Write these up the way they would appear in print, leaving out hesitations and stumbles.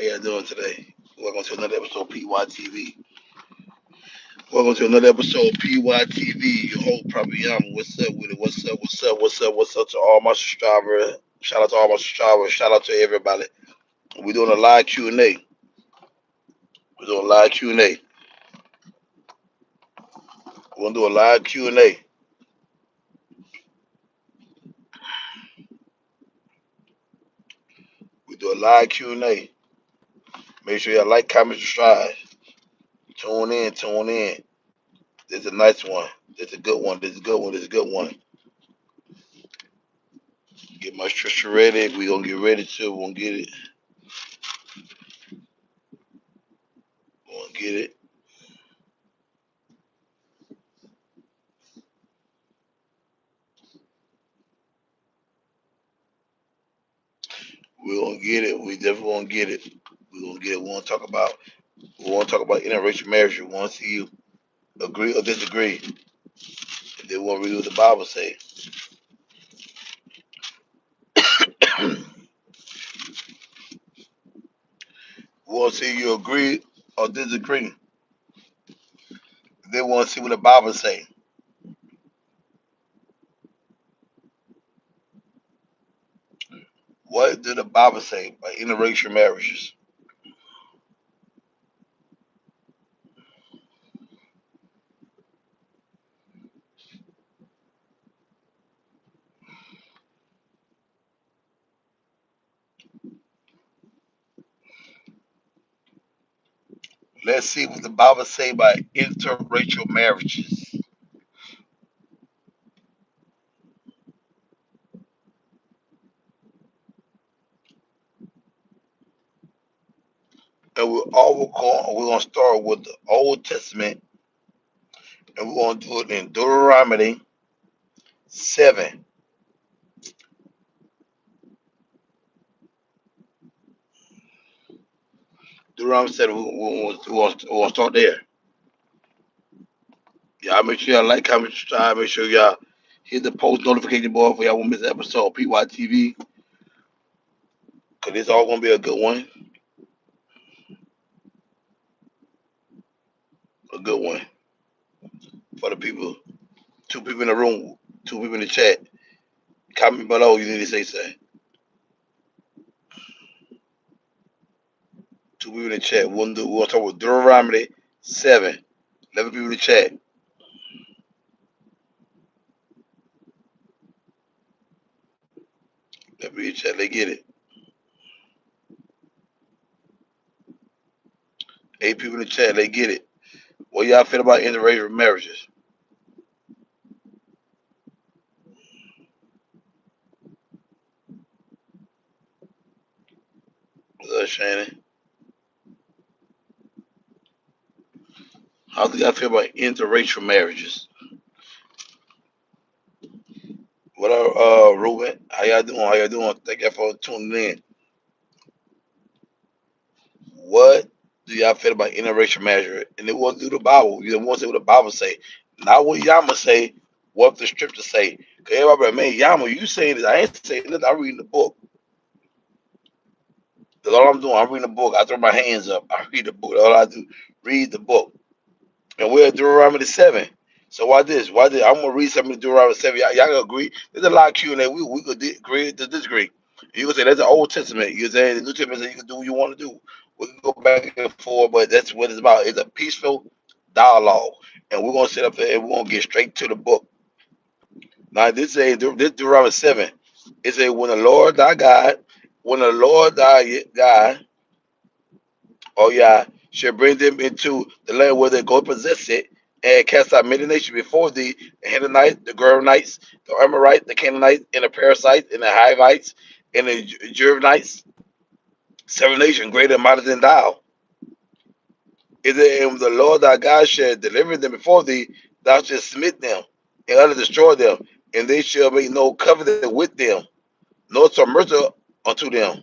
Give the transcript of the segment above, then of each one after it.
y'all doing today? Welcome to another episode of PYTV. Welcome to another episode of PYTV. Your whole Prophet Yama. What's up with it? What's up? What's up? What's up? What's up to all my subscribers? Shout out to all my subscribers. Shout out to everybody. We're doing a live Q&A. We're doing a live Q&A. We're gonna do a live Q&A. We do a live Q&A. Make sure you like, comment, subscribe. Tune in. Tune in. This is a nice one. This is a good one. This is a good one. This is a good one. Get my stretcher ready. We're gonna get ready to. We're gonna get it. We're gonna get it. We're gonna get it. We definitely gonna get it. We're gonna get it. We wanna talk about interracial marriage. We wanna see you agree or disagree. And then we wanna read what the Bible say. We wanna see you agree or disagree. They wanna see what the Bible say. What did the Bible say about interracial marriages? Let's see what the Bible say about interracial marriages. And we're gonna start with the Old Testament, and we're gonna do it in Deuteronomy 7. Deuteronomy 7. We're gonna start there. Y'all make sure y'all like, comment, subscribe. Make sure y'all hit the post notification bar for y'all won't miss an episode of PYTV. Cause it's all gonna be a good one. A good one for the people. Two people in the room, two people in the chat. Comment below. You need to say something. Two people in the chat. We'll talk with Deuteronomy 7. 11 people in the chat. Let me chat. They get it. 8 people in the chat. They get it. What y'all feel about interracial marriages? What's up, Shannon? How do y'all feel about interracial marriages? What up, Ruben? How y'all doing? How y'all doing? Thank y'all for tuning in. What do y'all feel about interracial marriage? And it won't do the Bible. You want to say what the Bible say, not what Yama say. What the scripture say? Cause everybody, man, Yama, you saying this? I ain't saying this. I'm reading the book. That's all I'm doing. I'm reading the book. I throw my hands up. I read the book. That's all I do. Read the book. And we're at Deuteronomy 7. So why this? Why this? I'm gonna read something in Deuteronomy 7. Y'all gonna agree? There's a lot of Q&A. We could agree to disagree. You can say that's the Old Testament. You can say the New Testament says you can do what you want to do. We can go back and forth, but that's what it's about. It's a peaceful dialogue. And we're gonna sit up there and we're gonna get straight to the book. Now this Deuteronomy 7. It says when the Lord thy God, oh yeah, shall bring them into the land where they go possess it, and cast out many nations before thee, the Canaanites, the Germanites, the Amorites, the Canaanites, and the Perizzites, and the Hivites, and the Jebusites, 7 nations greater and mightier than thou. Is it and the Lord thy God shall deliver them before thee, thou shalt smite them, and utterly destroy them, and they shall make no covenant with them, nor submerge unto them.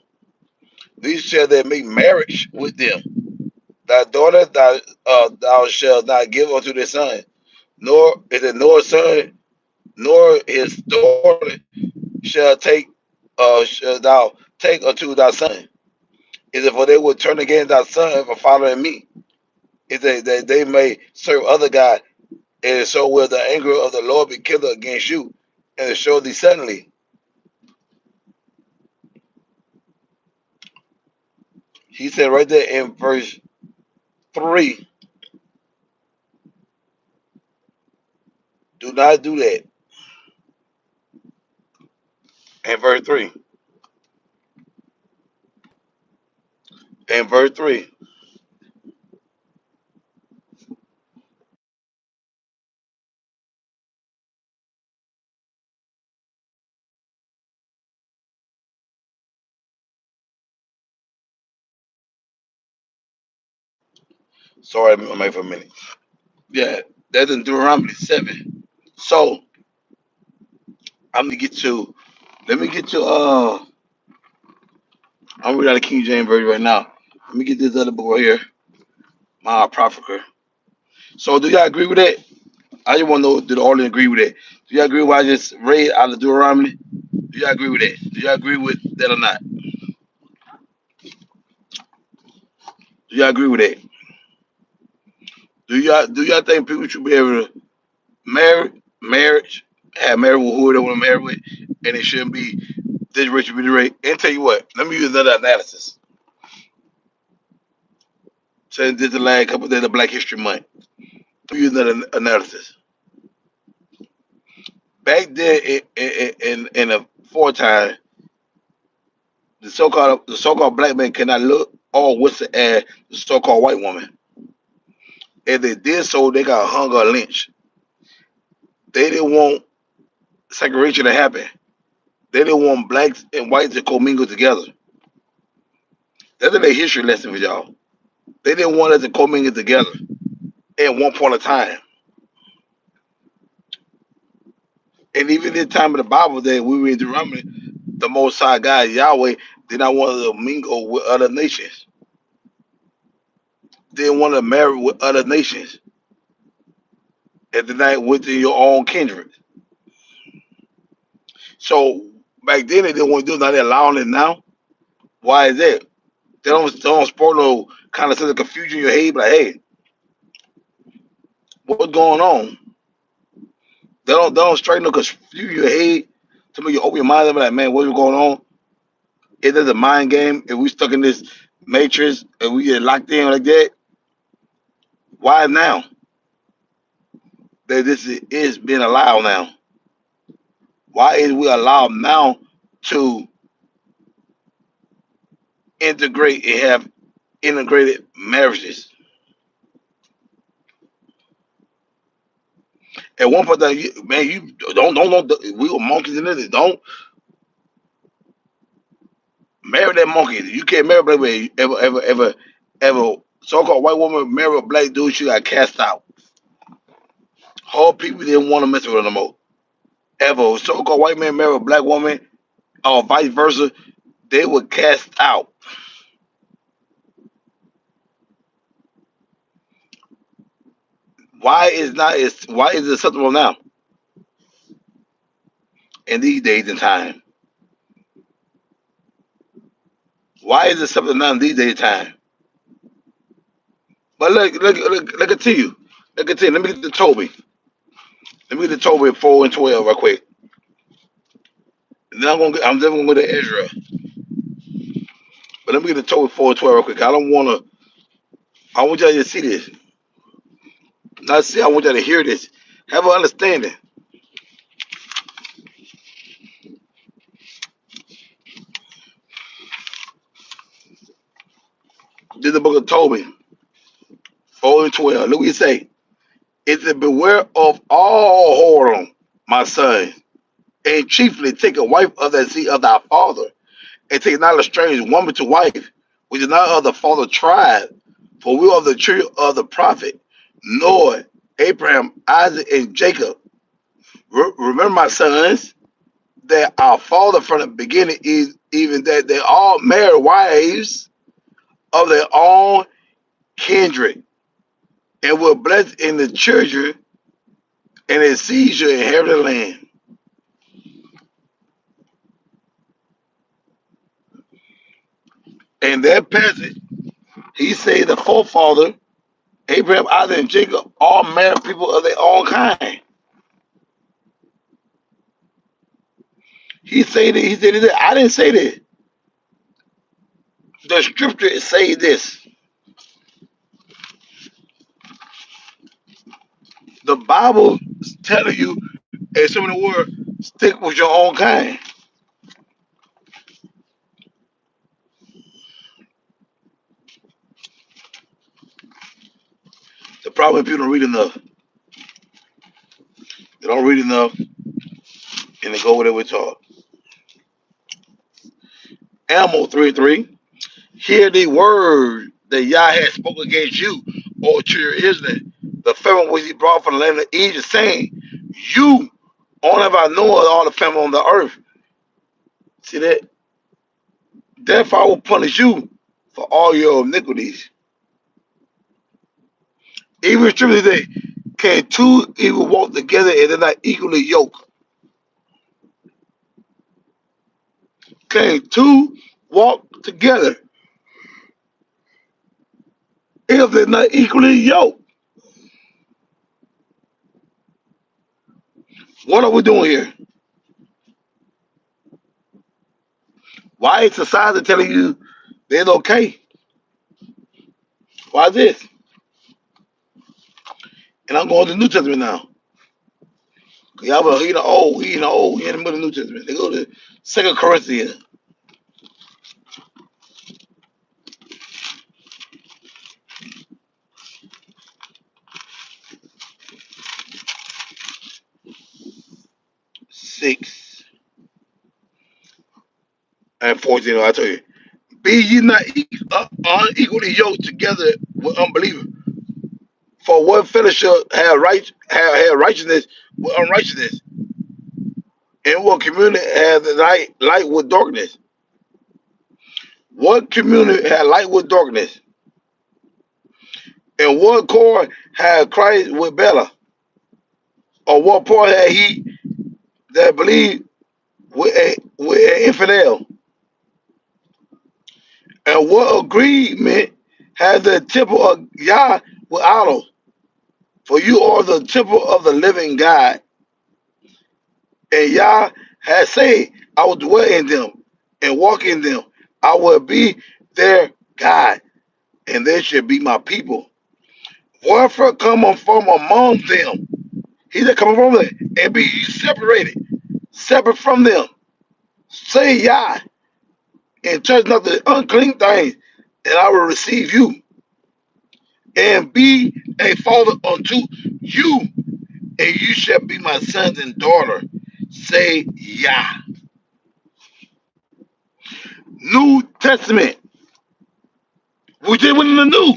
These shall they make marriage with them. Thy daughter thou shalt not give unto thy son, nor is it nor son, nor his daughter shall thou take unto thy son. Is it for they would turn against thy son and for following me? Is that they may serve other gods, and so will the anger of the Lord be kindled against you, and show thee suddenly. He said right there in verse 3, do not do that. In verse 3. In verse 3. Sorry, I'm away for a minute. Yeah, that's in Deuteronomy 7. So I'm gonna get to let me get to I'm reading out the King James Version right now. Let me get this other book right here, my Apocrypha. So do y'all agree with that? I just want to know, do the audience agree with that? Do y'all agree with what I just read out of Deuteronomy? Do y'all agree with that? Do y'all agree with that or not? Do y'all agree with that? Do y'all think people should be able to marriage, have married with who they want to marry with, and it shouldn't be this rich or be rich? And tell you what, let me use another analysis. Since this is the last couple of days of Black History Month, let me use another analysis. Back then, in the foretime, the so-called black man cannot look or whistle at the so-called white woman. If they did so, they got hung or lynched. They didn't want segregation to happen. They didn't want blacks and whites to commingle together. That's a history lesson for y'all. They didn't want us to commingle together at one point of time. And even in the time of the Bible that we read Deuteronomy, the Most High God Yahweh did not want to mingle with other nations. They didn't want to marry with other nations. And did not within your own kindred. So back then they didn't want to do it. Now they're allowing it now. Why is that? They don't support no kind of sense of confusion in your head. Like, hey, what's going on? They don't straighten no confusion in your head to make you open your mind up like, man, what's going on? It is a mind game. If we stuck in this matrix and we get locked in like that, why now? That this is being allowed now. Why is we allowed now to integrate and have integrated marriages? At one point, man, you don't. We were monkeys in this. Don't marry that monkey. You can't marry a black man. Ever. So-called white woman marry a black dude, she got cast out. Whole people didn't want to mess with her no more. Ever. So-called white man marry a black woman, or vice versa, they were cast out. Why is it acceptable now in these days and time? Why is it acceptable now in these days and time? But look at you. Look at you. Let me get to Toby. Let me get to Toby 4 and 12 real quick. And then I'm definitely gonna go to Ezra. But let me get to Toby 4 and 12 real quick. I want y'all to see this. Not see, I want y'all to hear this. Have an understanding. This is the book of Toby 4 and 12. Look what he say. It said, beware of all whoredom, my son, and chiefly take a wife of the seed of thy father, and take not a strange woman to wife, which is not of the father tribe, for we are the tree of the prophet, Noah, Abraham, Isaac, and Jacob. Remember, my sons, that our father from the beginning is even that they all married wives of their own kindred, and were blessed in the children, and it sees your inherited land. And that passage, he said the forefather, Abraham, Isaac, and Jacob, all married people of their own kind. He said that. He said that. I didn't say that. The scripture say this. The Bible is telling you, in some of the word, stick with your own kind. The problem is people don't read enough. They don't read enough, and they go where they were taught. Ammo 3:3. Hear the word that Yah has spoken against you, O children of Israel, the famine which he brought from the land of Egypt, saying, you all have I known all the famine on the earth. See that? Therefore I will punish you for all your iniquities. Even scripture say, can two evil walk together and they're not equally yoked? Can two walk together if they're not equally yoked? What are we doing here? Why is society telling you that it's okay? Why this? And I'm going to the New Testament now. Y'all were in the old, we in the old, we in the middle of the New Testament. They go to Second Corinthians 6 and 14. I tell you, be ye not unequally yoked together with unbelievers. For what fellowship have righteousness with unrighteousness? And what community has light with darkness? What community had light with darkness? And what cord had Christ with Bella? Or what part had he that believed with an infidel? And what agreement has the temple of Yah with idols? For you are the temple of the living God. And Yah has said, I will dwell in them and walk in them. I will be their God, and they shall be my people. Wherefore come from among them. He that come from them and be separated, separate from them. Say Yah, and touch not the unclean things, and I will receive you, and be a father unto you, and you shall be my sons and daughter. Say Yah. New Testament. We did one in the new.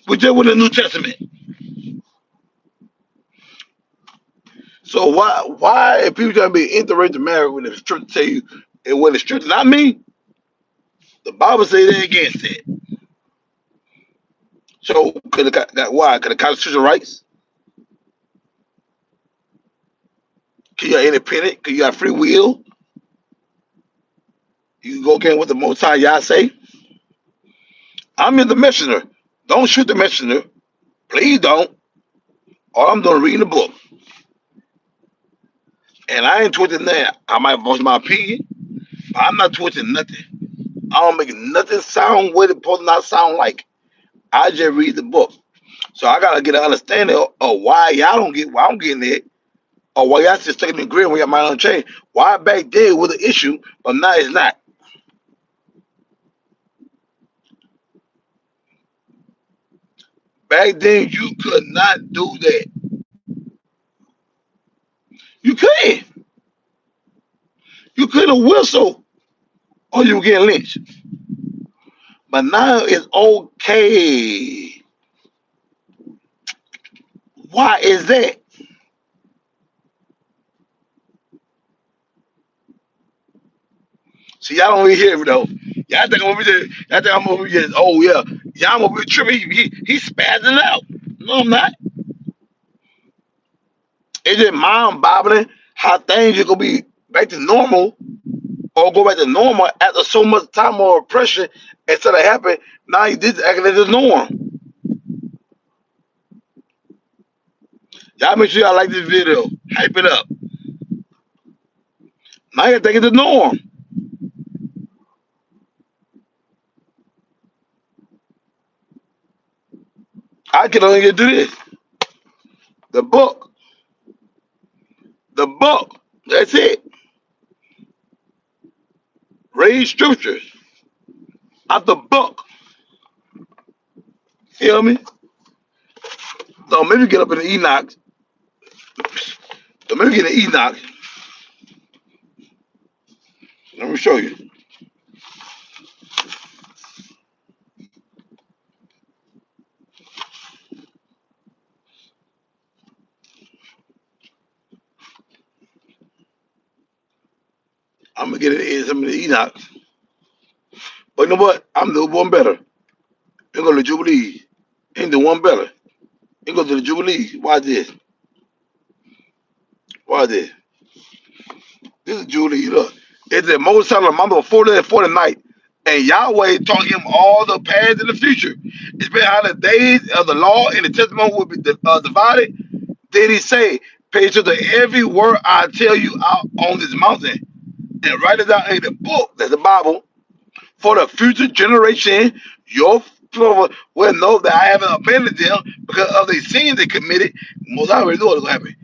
We did one in the New Testament. So why if people trying to be interracial marriage when the scripture tell you and when the scripture not me, the Bible say they against it. So could it got why? Could the constitutional rights? Can you independent? Can you have free will? You can go again with the Most High Yah say. I'm in the messenger. Don't shoot the messenger. Please don't. All I'm doing is reading the book. And I ain't twisting that. I might voice my opinion, but I'm not twisting nothing. I don't make nothing sound what it's supposed to not sound like. I just read the book. So I gotta get an understanding of why y'all don't get why I'm getting it, or why y'all just taking the grid when y'all mind on change. Why back then was an issue, but now it's not. Back then you could not do that. You couldn't. You couldn't whistle or you were getting lynched. But now it's okay. Why is that? See, y'all don't really hear me though. Y'all think I'm over there. Y'all think I'm over here. Oh yeah, y'all over here tripping. He's spazzing out. No, I'm not. It's just mind boggling how things are gonna be back to normal or go back to normal after so much time or oppression instead of happening. Now you this acting as the norm. Y'all make sure y'all like this video. Hype it up. Now you think it's the norm. I can only do this. The book. The book. That's it. Read scriptures out the book. Feel me? So maybe get up in the Enoch. So maybe get in the Enoch. Let me show you. I'm gonna get it in some of the Enoch. But you know what? I'm the one better. You go to the Jubilee. Ain't the one better. You go to the Jubilee. Why this? Why this? This is Jubilee. Look. It's a Moses telling him, I'm before the night. And Yahweh taught him all the paths in the future. It's been how the days of the law and the testimony will be divided. Then he say, pay attention to every word I tell you out on this mountain. And write it down in the book, that's the Bible, for the future generation, your people will know that I haven't abandoned them because of the sins they committed. Most I already know what's going to happen.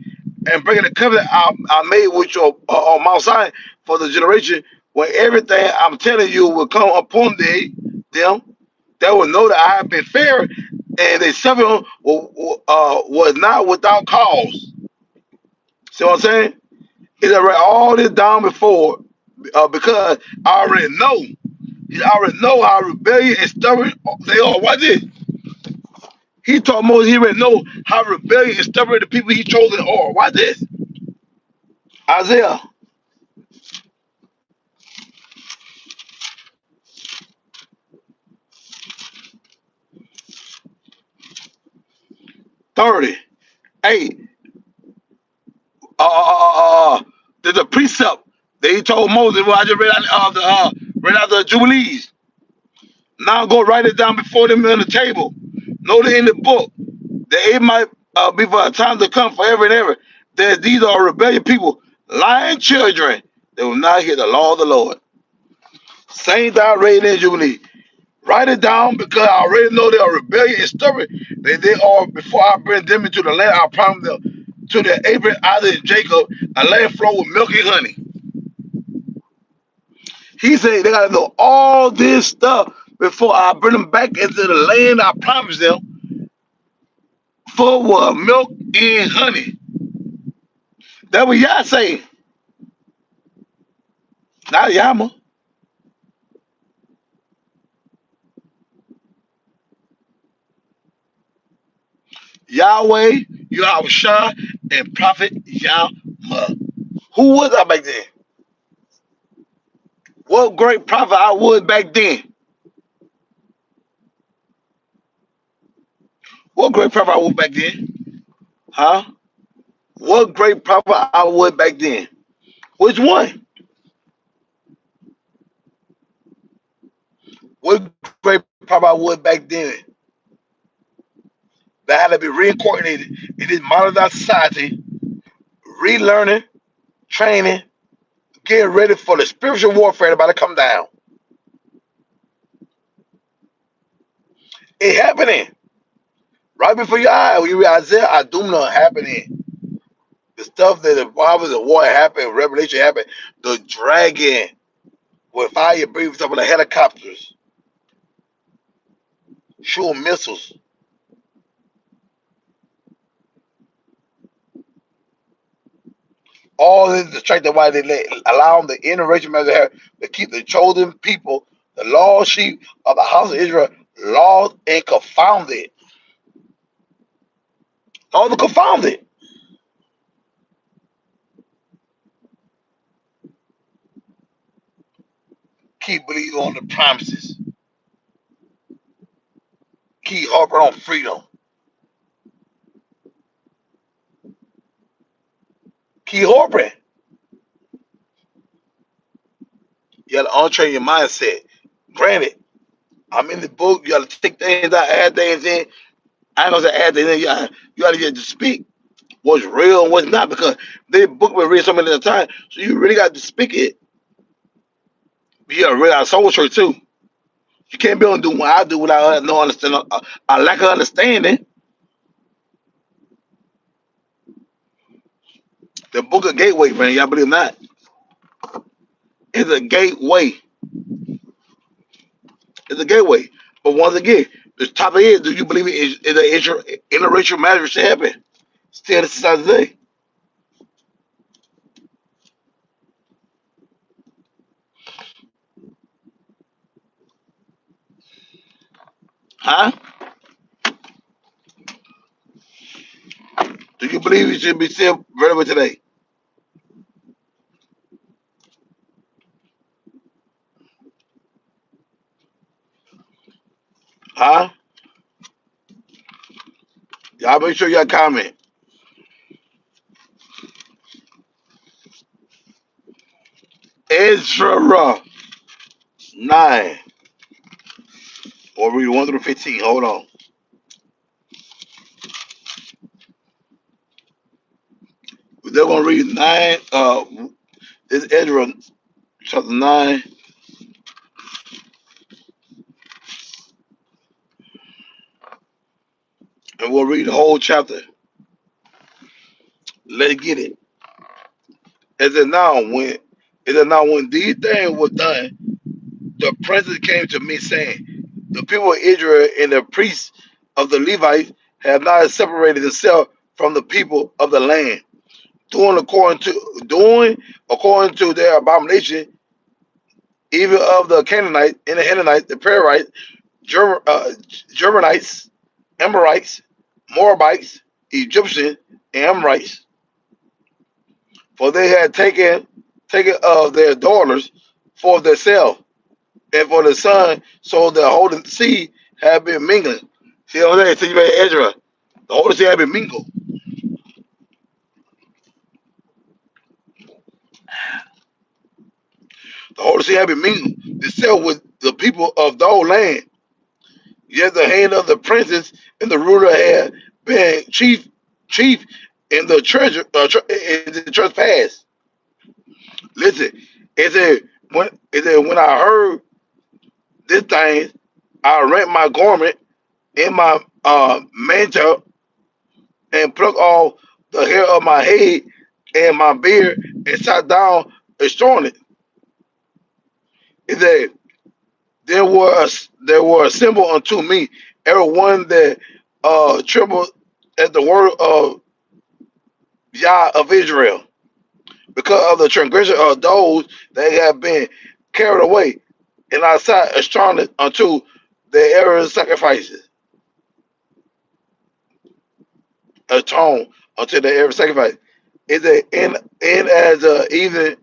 And bringing the covenant I made with your on Mount Sinai for the generation when everything I'm telling you will come upon them that will know that I have been fair and they suffering was not without cause. See what I'm saying? Is I read all this down before because I already know. I already know how rebellious and stubborn they are. Watch this. He told Moses he already know how rebellious and stubborn the people he chosen are. Watch this. Isaiah 30. Hey, there's a precept that he told Moses. Well, I just read out the Jubilees. Now go write it down before them on the table. Note it in the book that it might be for a time to come forever and ever. That these are rebellious people, lying children that will not hear the law of the Lord. Same thou read in Jubilee. Write it down because I already know they are rebellious and stubborn. They are before I bring them into the land I promised them to the Abraham, Isaac, and Jacob, a land flowing with milk and honey. He said they gotta know all this stuff before I bring them back into the land I promised them for what milk and honey. That what y'all say, not Yama. Yahweh, Yahweh and Prophet Yama. Who was I back then? What great prophet I was back then? What great prophet I was back then? Huh? What great prophet I was back then? Which one? What great prophet I was back then? That had to be reincarnated in this modern society, relearning, training, getting ready for the spiritual warfare about to come down. It happening right before your eyes. When you read Isaiah, I do not happening. The stuff that the Bible, the war happened, Revelation happened. The dragon with fire breathing up of the helicopters, shooting missiles. All this distracted why they allow the interracial marriage to keep the chosen people, the lost sheep of the house of Israel, lost and confounded. All the confounded. Keep believing on the promises. Keep harping on freedom. Keep hoping. You gotta untrain your mindset. Granted, I'm in the book. You gotta take things out, add things in. I ain't gonna say add things in. You gotta get to speak what's real and what's not because the book been read so many times. So you really got to speak it. You gotta realize soul church too. You can't be able to do what I do without no understanding, a lack of understanding. The book of gateway, man. Y'all believe that? It's a gateway. It's a gateway. But once again, the topic is: do you believe is an interracial marriage should happen? Still, in society today, huh? Do you believe it should be still relevant today? Huh? Y'all make sure y'all comment. Ezra 9. Or read 1 through 15. Hold on. They're gonna read 9. This Ezra chapter 9, and we'll read the whole chapter. Let's get it. Is it now when is it now when these things were done, the princes came to me saying, the people of Israel and the priests of the Levites have not separated themselves from the people of the land, doing according to their abomination, even of the Canaanites and the Canaanites, the Perizzites, Germanites, Amorites, Moabites, Egyptians, and Amorites, for they had taken of their daughters for themselves and for the son, so the holy seed have been mingling. See what I'm saying? See you made Ezra. The holy seed have been mingled. The holy seed have been mingled. Themselves with the people of the whole land. Yet the hand of the princes and the ruler had been chief in the treasure in the trespass. Listen, it said when I heard this thing, I rent my garment in my mantle and plucked off the hair of my head and my beard and sat down and it. It said, there were assembled unto me everyone that trembled at the word of Yah of Israel, because of the transgression of those that have been carried away, and I sat astonished unto the error sacrifices, atone unto the error sacrifice. Is a and as a even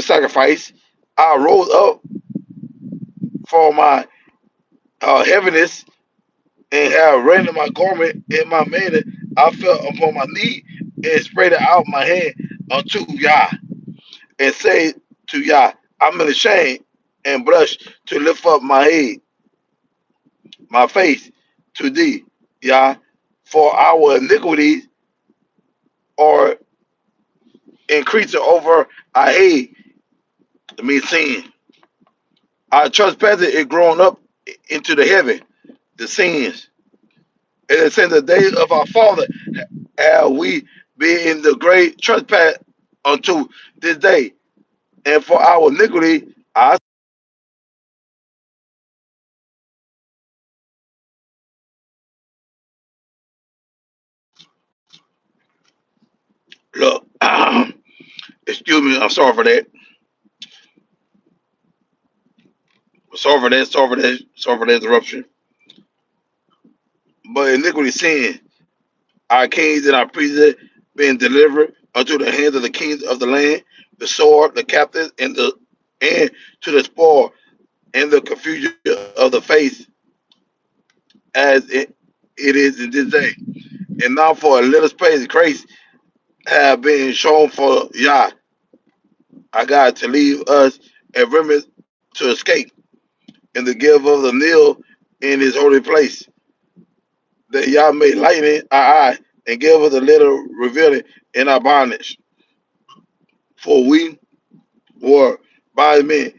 sacrifice, I rose up for my heaviness and have rendered my garment in my manner. I fell upon my knee and spread out my hand unto Yah and say to Yah, I'm in the shame and blush to lift up my head, my face to thee, Yah, for our iniquities are increasing over our head, I mean sin. Our trespass is growing up into the heaven, the sins. And it says the days of our father have we been in the great trespass unto this day. And for our iniquity, I look, excuse me, I'm sorry for that. Sorry for the interruption. But iniquity sin, our kings and our priests being delivered unto the hands of the kings of the land, the sword, the captives, and to the spoil, and the confusion of the face, as it is in this day. And now for a little space of grace, have been shown for Yah, our God, to leave us a remnant to escape, and to give us the Nil in his holy place, that Yah may lighten our eye and give us a little revealing in our bondage. For we were by men,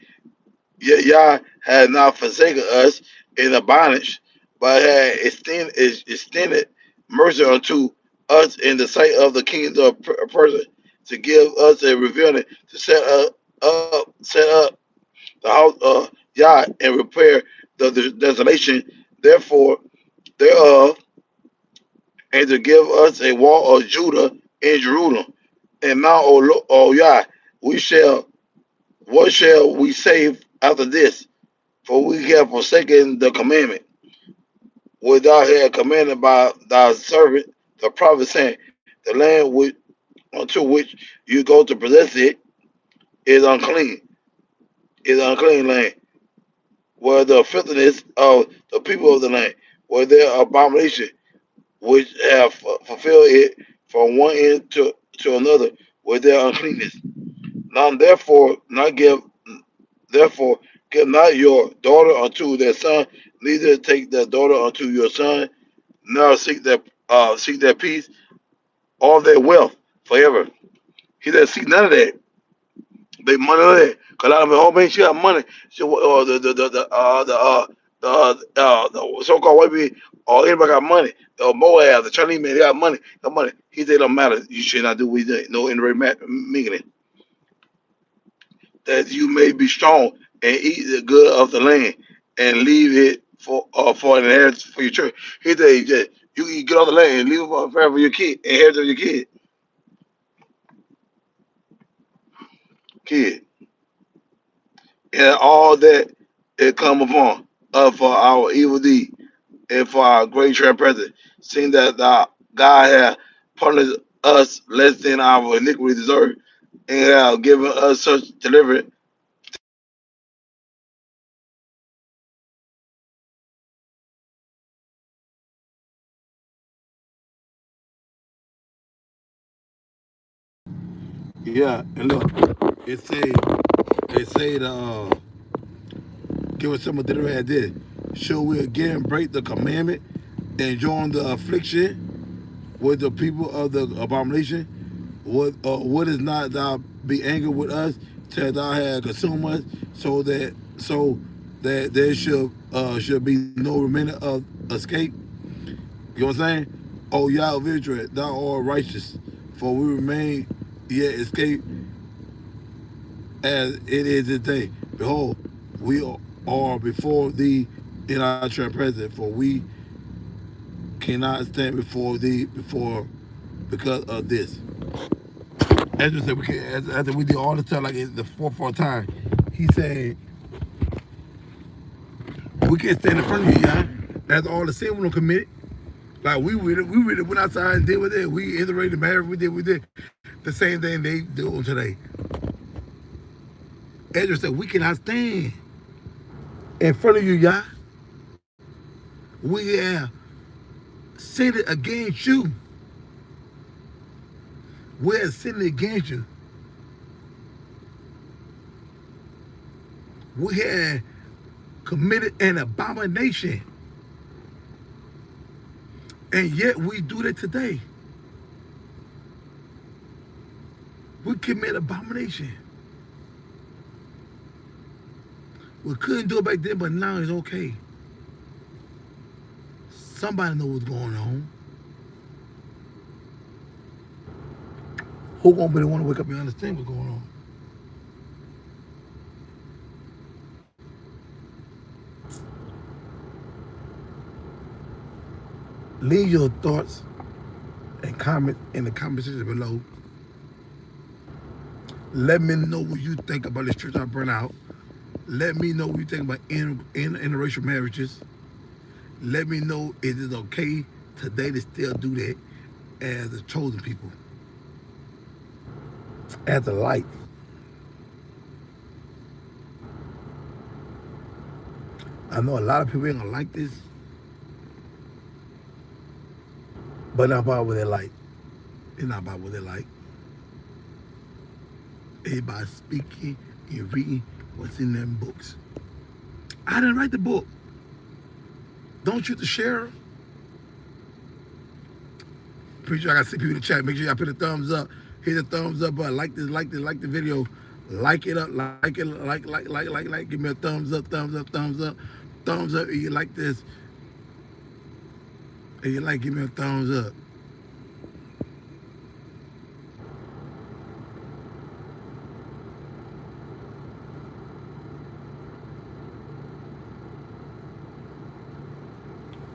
yet Yah had not forsaken us in the bondage, but had extended mercy unto us in the sight of the kings of person, to give us a revealing to set up the house of Yah and repair the desolation therefore thereof, and to give us a wall of Judah in Jerusalem. And now, O Yah, we shall what shall we say after this? For we have forsaken the commandment which thou hast commanded by thy servant the prophet, saying, the land unto which you go to possess it is unclean, is unclean land, where the filthiness of the people of the land, where their abomination which have fulfilled it from one end to another with their uncleanness. Now therefore give not your daughter unto their son, neither take their daughter unto your son, nor seek their peace, all their wealth forever. He doesn't seek none of that. They money of that. Cause I mean, oh man, she got money. She the so-called white people, or anybody got money. The Moab, the Chinese man, they got money. Got money. He said, it don't matter. You should not do what he did. No mingling. That you may be strong and eat the good of the land and leave it for an inheritance for your church. He said, just, you get off the land and leave it for your kid, inheritance of your kid, and all that it come upon for our evil deed and for our great transgression, seeing that God hath punished us less than our iniquity deserved, and have given us such deliverance. Yeah, and look, it say give us some of the had this. Shall we again break the commandment and join the affliction with the people of the abomination? What is not thou be angry with us till thou had consumed us, so that there should be no remainder of escape? You know what I'm saying? Oh Yah of Israel, thou art righteous, for we remain yet escape as it is this day. Behold, we are before thee in our presence, for we cannot stand before thee before because of this. As we said, we can, after we did all the time, like it's the fourth time, he said, we can't stand in front of you, y'all. That's all the sin we don't commit. Like we really went outside and did with it. We iterated marriage, we did the same thing they do today. Ezra said, we cannot stand in front of you, y'all. We have sinned against you. We have sinned against you. We have committed an abomination. And yet we do that today. We commit abomination. We couldn't do it back then, but now it's okay. Somebody knows what's going on. Who gonna be the one to wake up and understand what's going on? Leave your thoughts and comments in the comment section below. Let me know what you think about this church I burn out. Let me know what you think about interracial marriages. Let me know if it's okay today to still do that as a chosen people, as a light. I know a lot of people ain't gonna like this, but I'm part with that light. It's not about what they like. It's about speaking and reading what's in them books. I didn't write the book. Don't you to share? Pretty sure I got to see people in the chat. Make sure y'all put a thumbs up. Hit the thumbs up button. Like this, like this, like the video. Like it up, like it, like. Give me a thumbs up, thumbs up, thumbs up, thumbs up. If you like this, if you like, give me a thumbs up.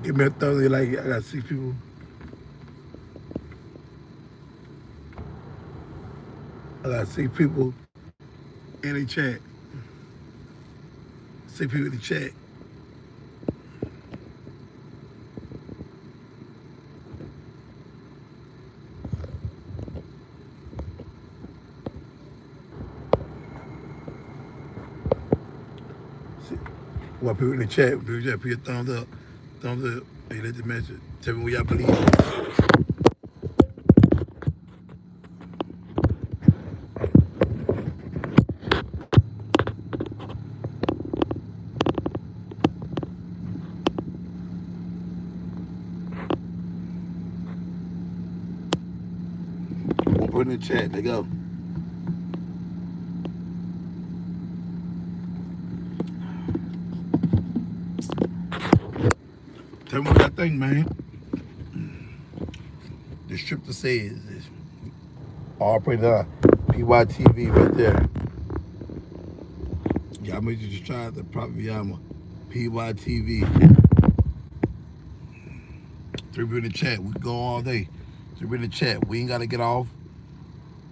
Give me a thumbs up. You like, I got 6 people. I got 6 people in the chat. 6 people in the chat. Well, people in the chat, people just put a thumbs up. Hey, let the message. Tell me what y'all believe. We'll put in the chat. They go. Tell me what y'all think, man. The stripper says this. All praise God. PYTV right there. Y'all make sure you try the Prophet Yama. PYTV. 3 people in the chat. We can go all day. 3 people in the chat. We ain't got to get off.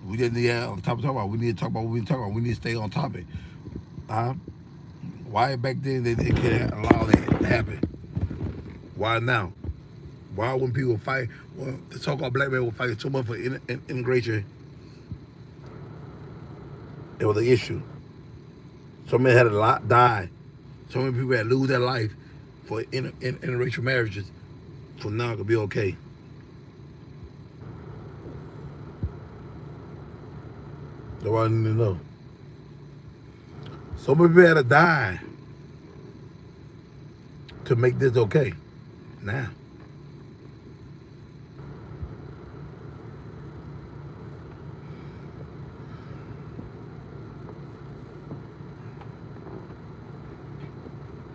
We didn't need on top of talk about. We need to talk about what we need to talk about. We need to stay on topic. Uh, why back then they can't allow that to happen? Why now? Why when people fight, well, the so-called black man will fight so much for integration, it was an issue. So many had a lot die. So many people had to lose their life for interracial marriages. For now it could be okay. That's what I need to know. So many people had to die to make this okay. Now.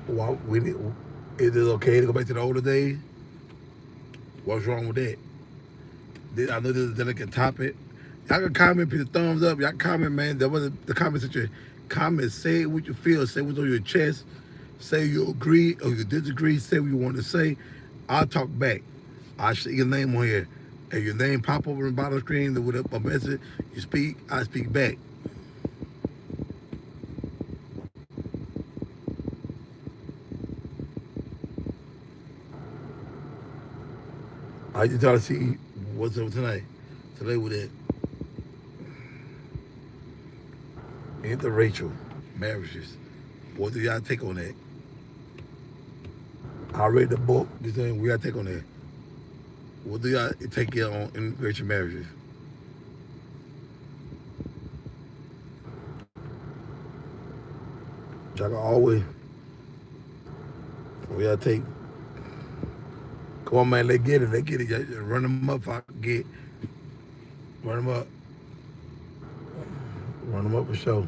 Well, is it okay to go back to the older days? What's wrong with that? I know this is a delicate topic. Y'all can comment, put the thumbs up. Y'all comment, man. That wasn't the comment section. Comment, say what you feel, say what's on your chest, say you agree or you disagree, say what you want to say. I'll talk back. I'll see your name on here. If your name pop over in the bottom screen with a message, you speak, I speak back. I just try to see what's up tonight. Today with it. Interracial marriages. What do y'all take on that? I read the book. This thing, we gotta take on that. What do y'all take it on interracial marriages? Y'all can always, we gotta take. Come on, man, let's get it. Let's get it. Y'all run them up. If I can get, run them up. Run them up for sure.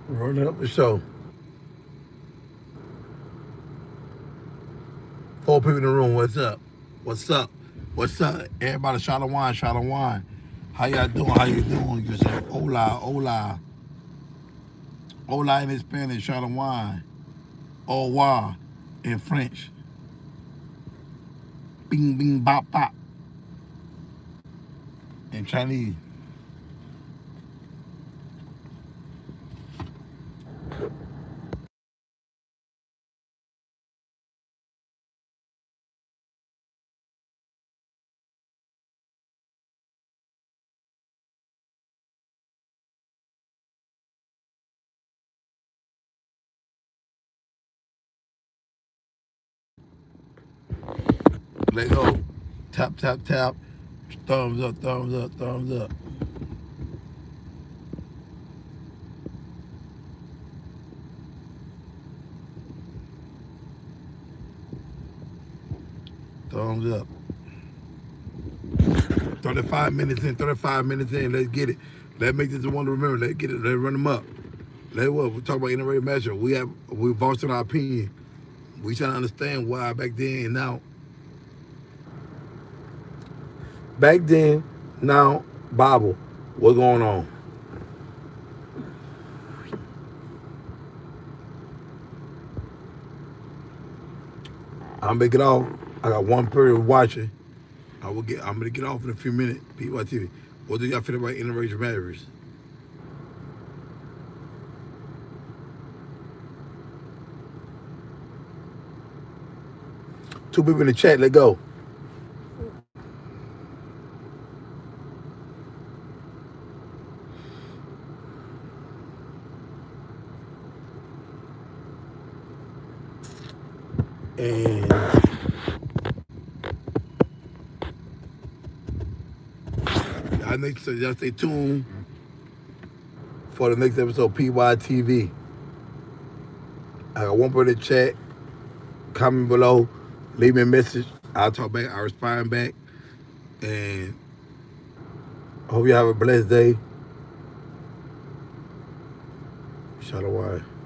Run it up for sure. 4 people in the room. What's up? What's up? What's up? Everybody, shot of wine, shot of wine. How y'all doing? How you doing? You say hola, hola. Hola in Spanish, shot of wine. Au revoir in French. Bing, bing, bop, bop in Chinese. Let go. Tap, tap, tap. Thumbs up, thumbs up, thumbs up. Thumbs up. 35 minutes in, 35 minutes in. Let's get it. Let's make this the one to remember. Let's get it. Let's run them up. Let's what? We talk about interracial measure. We voicing our opinion. We trying to understand why back then and now. Back then, now, Bible. What's going on? I'm gonna get off. I got one period watching. I'm gonna get off in a few minutes. People on TV. What do y'all feel about interracial marriage? Two people in the chat. Let go. And y'all stay tuned for the next episode. PYTV. I got one person in the chat. Comment below. Leave me a message. I'll talk back. I'll respond back. And I hope you have a blessed day. Shalom.